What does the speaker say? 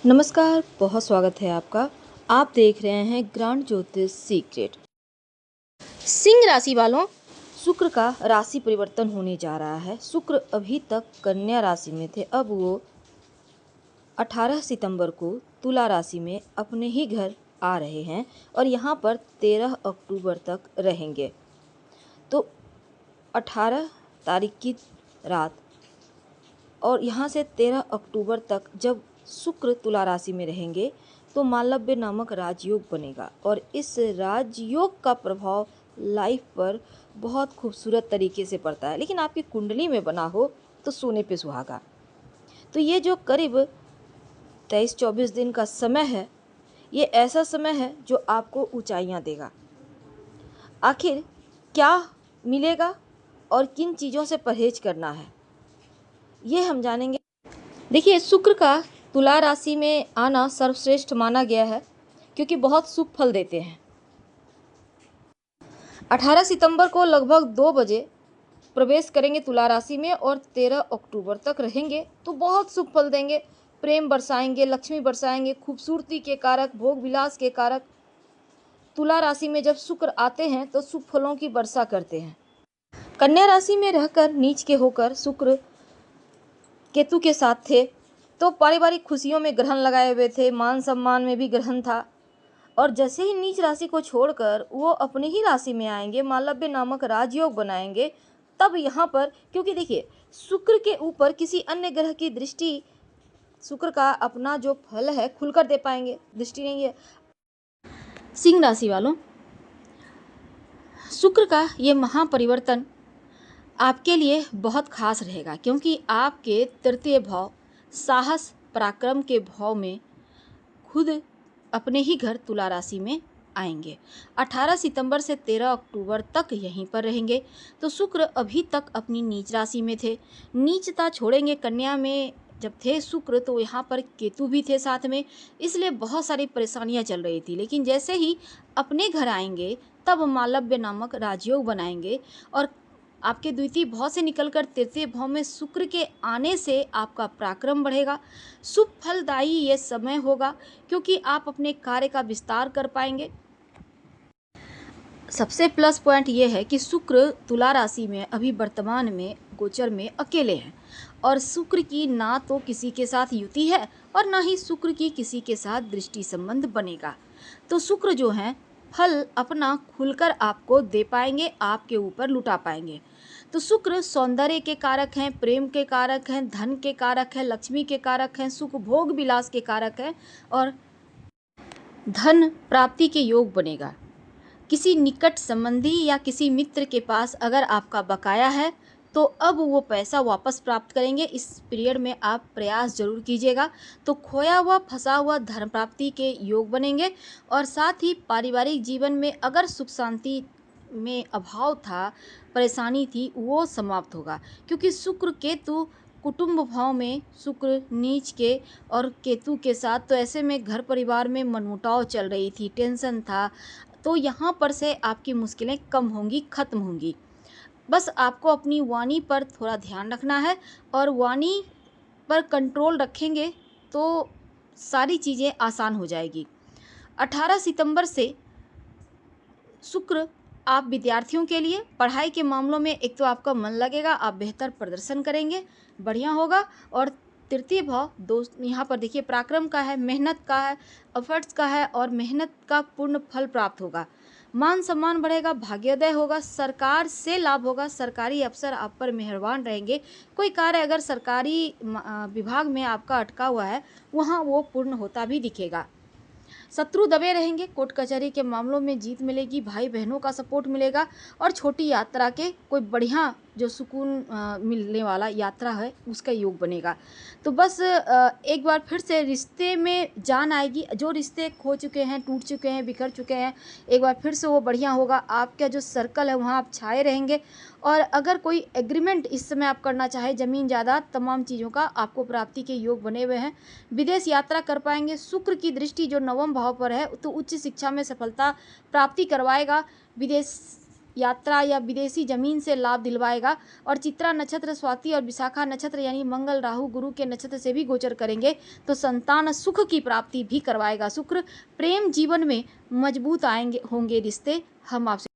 नमस्कार, बहुत स्वागत है आपका। आप देख रहे हैं ग्रांड ज्योतिष सीक्रेट। सिंह राशि वालों, शुक्र का राशि परिवर्तन होने जा रहा है। शुक्र अभी तक कन्या राशि में थे, अब वो 18 सितंबर को तुला राशि में अपने ही घर आ रहे हैं और यहाँ पर 13 अक्टूबर तक रहेंगे। तो 18 तारीख की रात और यहाँ से 13 अक्टूबर तक जब शुक्र तुला राशि में रहेंगे तो मालव्य नामक राजयोग बनेगा और इस राजयोग का प्रभाव लाइफ पर बहुत खूबसूरत तरीके से पड़ता है। लेकिन आपकी कुंडली में बना हो तो सोने पे सुहागा। तो ये जो करीब 23-24 दिन का समय है, ये ऐसा समय है जो आपको ऊंचाइयां देगा। आखिर क्या मिलेगा और किन चीज़ों से परहेज करना है, ये हम जानेंगे। देखिए, शुक्र का तुला राशि में आना सर्वश्रेष्ठ माना गया है क्योंकि बहुत शुभ फल देते हैं। 18 सितंबर को लगभग 2 बजे प्रवेश करेंगे तुला राशि में और 13 अक्टूबर तक रहेंगे तो बहुत शुभ फल देंगे। प्रेम बरसाएंगे, लक्ष्मी बरसाएंगे, खूबसूरती के कारक, भोग विलास के कारक। तुला राशि में जब शुक्र आते हैं तो शुभ फलों की वर्षा करते हैं। कन्या राशि में रहकर नीच के होकर शुक्र केतु के साथ थे तो पारिवारिक खुशियों में ग्रहण लगाए हुए थे, मान सम्मान में भी ग्रहण था। और जैसे ही नीच राशि को छोड़कर वो अपनी ही राशि में आएंगे, मालव्य नामक राजयोग बनाएंगे, तब यहाँ पर क्योंकि देखिए शुक्र के ऊपर किसी अन्य ग्रह की दृष्टि शुक्र का अपना जो फल है खुलकर दे पाएंगे, दृष्टि नहीं है। सिंह राशि वालों, शुक्र का ये महापरिवर्तन आपके लिए बहुत खास रहेगा क्योंकि आपके तृतीय भाव साहस पराक्रम के भाव में खुद अपने ही घर तुला राशि में आएंगे। 18 सितंबर से 13 अक्टूबर तक यहीं पर रहेंगे। तो शुक्र अभी तक अपनी नीच राशि में थे, नीचता छोड़ेंगे। कन्या में जब थे शुक्र तो यहाँ पर केतु भी थे साथ में, इसलिए बहुत सारी परेशानियाँ चल रही थी। लेकिन जैसे ही अपने घर आएंगे तब मालव्य नामक राजयोग बनाएंगे और आपके द्वितीय भाव से निकलकर तृतीय भाव में शुक्र के आने से आपका पराक्रम बढ़ेगा। शुभ फलदायी ये समय होगा क्योंकि आप अपने कार्य का विस्तार कर पाएंगे। सबसे प्लस पॉइंट ये है कि शुक्र तुला राशि में अभी वर्तमान में गोचर में अकेले हैं और शुक्र की ना तो किसी के साथ युति है और ना ही शुक्र की किसी के साथ दृष्टि संबंध बनेगा। तो शुक्र जो हैं फल अपना खुलकर आपको दे पाएंगे, आपके ऊपर लुटा पाएंगे। तो शुक्र सौंदर्य के कारक हैं, प्रेम के कारक हैं, धन के कारक हैं, लक्ष्मी के कारक हैं, सुख भोग विलास के कारक हैं और धन प्राप्ति के योग बनेगा। किसी निकट संबंधी या किसी मित्र के पास अगर आपका बकाया है तो अब वो पैसा वापस प्राप्त करेंगे। इस पीरियड में आप प्रयास जरूर कीजिएगा। तो खोया हुआ फंसा हुआ धन प्राप्ति के योग बनेंगे और साथ ही पारिवारिक जीवन में अगर सुख शांति में अभाव था, परेशानी थी, वो समाप्त होगा क्योंकि शुक्र केतु कुटुंब भाव में, शुक्र नीच के और केतु के साथ, तो ऐसे में घर परिवार में मनमुटाव चल रही थी, टेंशन था। तो यहाँ पर से आपकी मुश्किलें कम होंगी, खत्म होंगी। बस आपको अपनी वाणी पर थोड़ा ध्यान रखना है और वाणी पर कंट्रोल रखेंगे तो सारी चीज़ें आसान हो जाएगी। 18 सितंबर से शुक्र आप विद्यार्थियों के लिए पढ़ाई के मामलों में एक तो आपका मन लगेगा, आप बेहतर प्रदर्शन करेंगे, बढ़िया होगा। और तृतीय भाव दोस्त यहाँ पर देखिए पराक्रम का है, मेहनत का है, एफर्ट्स का है और मेहनत का पूर्ण फल प्राप्त होगा। मान सम्मान बढ़ेगा, भाग्योदय होगा, सरकार से लाभ होगा, सरकारी अफसर आप पर मेहरबान रहेंगे। कोई कार्य अगर सरकारी विभाग में आपका अटका हुआ है वहाँ वो पूर्ण होता भी दिखेगा। शत्रु दबे रहेंगे, कोर्ट कचहरी के मामलों में जीत मिलेगी, भाई बहनों का सपोर्ट मिलेगा और छोटी यात्रा के कोई बढ़िया जो सुकून मिलने वाला यात्रा है उसका योग बनेगा। तो बस एक बार फिर से रिश्ते में जान आएगी। जो रिश्ते खो चुके हैं, टूट चुके हैं, बिखर चुके हैं, एक बार फिर से वो बढ़िया होगा। आपका जो सर्कल है वहाँ आप छाए रहेंगे और अगर कोई एग्रीमेंट इस समय आप करना चाहे, ज़मीन जायदाद तमाम चीज़ों का आपको प्राप्ति के योग बने हुए हैं। विदेश यात्रा कर पाएंगे। शुक्र की दृष्टि जो नवम भाव पर है तो उच्च शिक्षा में सफलता प्राप्ति करवाएगा। विदेश यात्रा या विदेशी जमीन से लाभ दिलवाएगा। और चित्रा नक्षत्र, स्वाति और विशाखा नक्षत्र यानी मंगल, राहु, गुरु के नक्षत्र से भी गोचर करेंगे तो संतान सुख की प्राप्ति भी करवाएगा। शुक्र प्रेम जीवन में मजबूत होंगे रिश्ते। हम आपसे